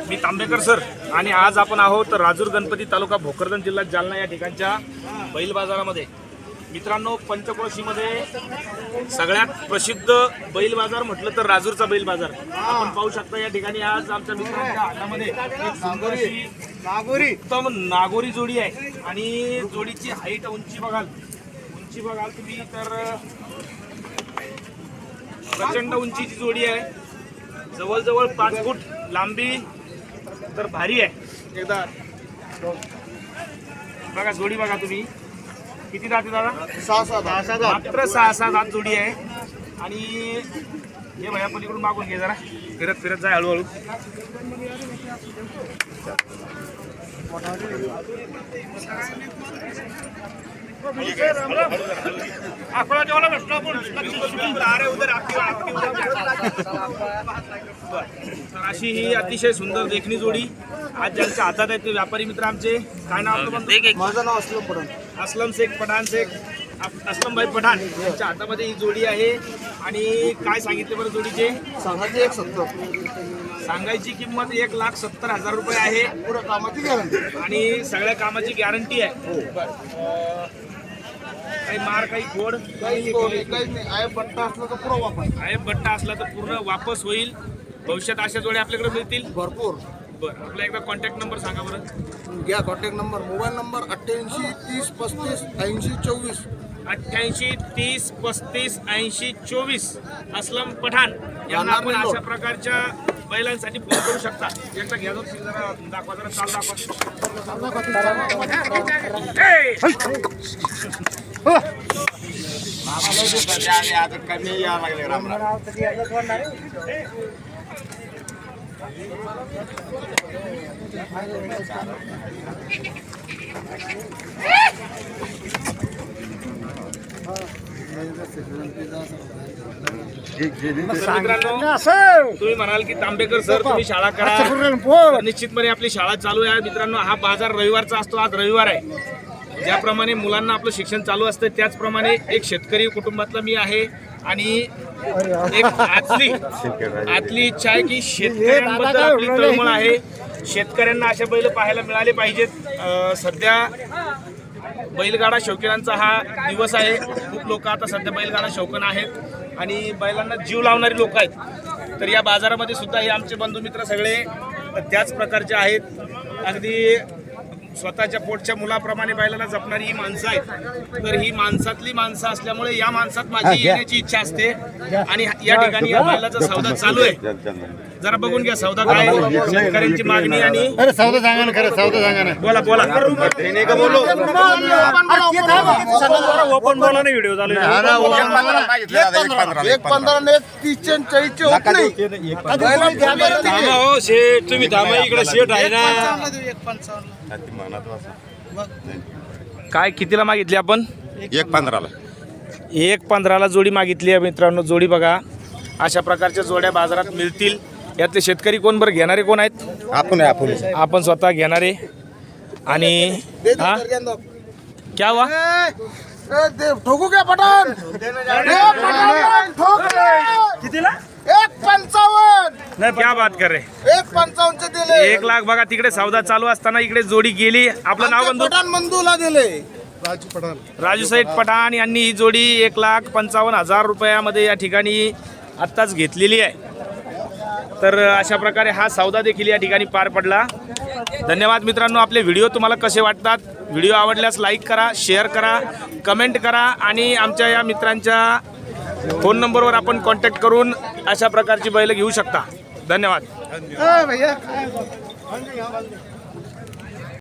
मी Tambekar sir आणि आज आपण आहोत राजूर गणपती तालुका भोकरदन जिल्हा जालना या ठिकाणच्या बैल बाजारामध्ये। मित्रांनो, पंचक्रोशीमध्ये सगळ्यात प्रसिद्ध बैल बाजार म्हटलं तर राजूरचा बैल बाजार। आपण पाहू शकता या ठिकाणी आज आमच्या मित्रांच्या हातामध्ये एक सुंदरशी उत्तम नागोरी जोडी आहे आणि जोडीची हाईट उंची बघाल तुम्ही तर प्रचंड उंचीची जोडी आहे। जवळजवळ 5 फूट लांबी तर भारी आहे। एकदा बघा जोडी बघा तुम्ही, किती दात दादा? 6-7 मात्र 6-7 दात जोडी आहे। आणि हे भैया पलीकडून मागून घे जरा, फिरत जाय हळूहळू। अशी ही अतिशय सुंदर देखणी जोडी आज ज्यांच्या हातात आहे ते व्यापारी मित्र आमचे। काय नाव आपलं? माझं नाव असलम पठाण। असलम शेख पठाण असलम भाई पठाण यांच्या हातामध्ये ही जोडी आहे। आणि काय सांगितले बरं जोडीचे? सांगायची 170, सांगायची किंमत 1,70,000 रुपये आहे। पुरा कामाची गॅरंटी आणि सगळ्या कामाची गॅरंटी आहे। काही मार काही खोड काहीच नाही। आहे बट्टा असला तर पुरा वापर आहे, बट्टा असला तर पूर्ण वापस होईल। भविष्यात अशा जोड्या आपल्याकडे मिळतील भरपूर। बरं, आपला एकदा कॉन्टॅक्ट नंबर सांगा बरं। घ्या contact number, mobile number 88 30 35 80 24। 88 30 35 80 24। Aslam Pathan यांना आपण अशा प्रकारच्या बैलांसाठी फोन करू शकता। एकदा घ्या जो जरा दाखवा, जरा चाल तुम्ही म्हणाल की तांबेकर सर तुम्ही शाळा करा, निश्चितपणे आपली शाळा चालू आहे। मित्रांनो, हा बाजार रविवारचा असतो, आज रविवार आहे। ज्याप्रमाणे मुलांना आपलं शिक्षण चालू असतं त्याचप्रमाणे एक शेतकरी कुटुंबातला मी आहे आणि एक आतली इच्छा आहे की शेतकऱ्यांबद्दल आपली तळमळ आहे। शेतकऱ्यांना अशा बैल पाहायला मिळाले पाहिजेत। सध्या बैलगाडा शौकीनांचा हा दिवस आहे। खूप लोक आता सध्या बैलगाडा शौकीन आहेत आणि बैलांना जीव लावणारी लोक आहेत। तर या बाजारामध्ये सुद्धा हे आमचे बंधू मित्र सगळे त्याच प्रकारचे आहेत। अगदी स्वतःच्या पोटच्या मुलाप्रमाणे बैलाला जपणारी ही माणसं आहेत। तर ही माणसातली माणसं असल्यामुळे या माणसात माझी येण्याची इच्छा असते आणि या ठिकाणी या बैलाचा सौदा चालू आहे। जरा बघून घ्या सौदा काय आहे, शेतकऱ्यांची मागणी आणि सौदा सांगा ना, खरं सौदा सांगा ना। बोला ओपन बोला नाही, व्हिडिओ चालू आहे। 1.15 ने 30 आणि 40 होत नाही। हो शेठ, तुम्ही थांबा, इकडे शेठ आहे ना। काय कितीला मागितली आपण? 1.15ला 1.15ला जोडी मागितली आहे मित्रांनो। जोडी बघा, अशा प्रकारच्या जोड्या बाजारात मिळतील। यातले शेतकरी कोण बरं, घेणारे कोण आहेत? आपण स्वतः घेणारे। आणि हा क्या हुआ? ठोकू क्या पठाण? कितीला? 1.55। क्या बात कर रहे? 1.55 दिले। 1 लाख बघा, तिकडे सौदा चालू असताना इकडे जोडी गेली। आपलं नाव बंधू? पठाण बंधूला दिले। राजू साहेब पठाण यांनी ही जोडी 1,55,000 रुपयामध्ये या ठिकाणी आत्ताच घेतलेली आहे। तर अशा प्रकारे हा सौदा देखील या ठिकाणी पार पडला। धन्यवाद मित्रांनो। आपले व्हिडिओ तुम्हाला कसे वाटतात? व्हिडिओ आवडल्यास लाईक करा, शेअर करा, कमेंट करा आणि आमच्या या मित्रांच्या फोन नंबरवर आपण कॉन्टॅक्ट करून अशा प्रकारची बैल घेऊ शकता। धन्यवाद।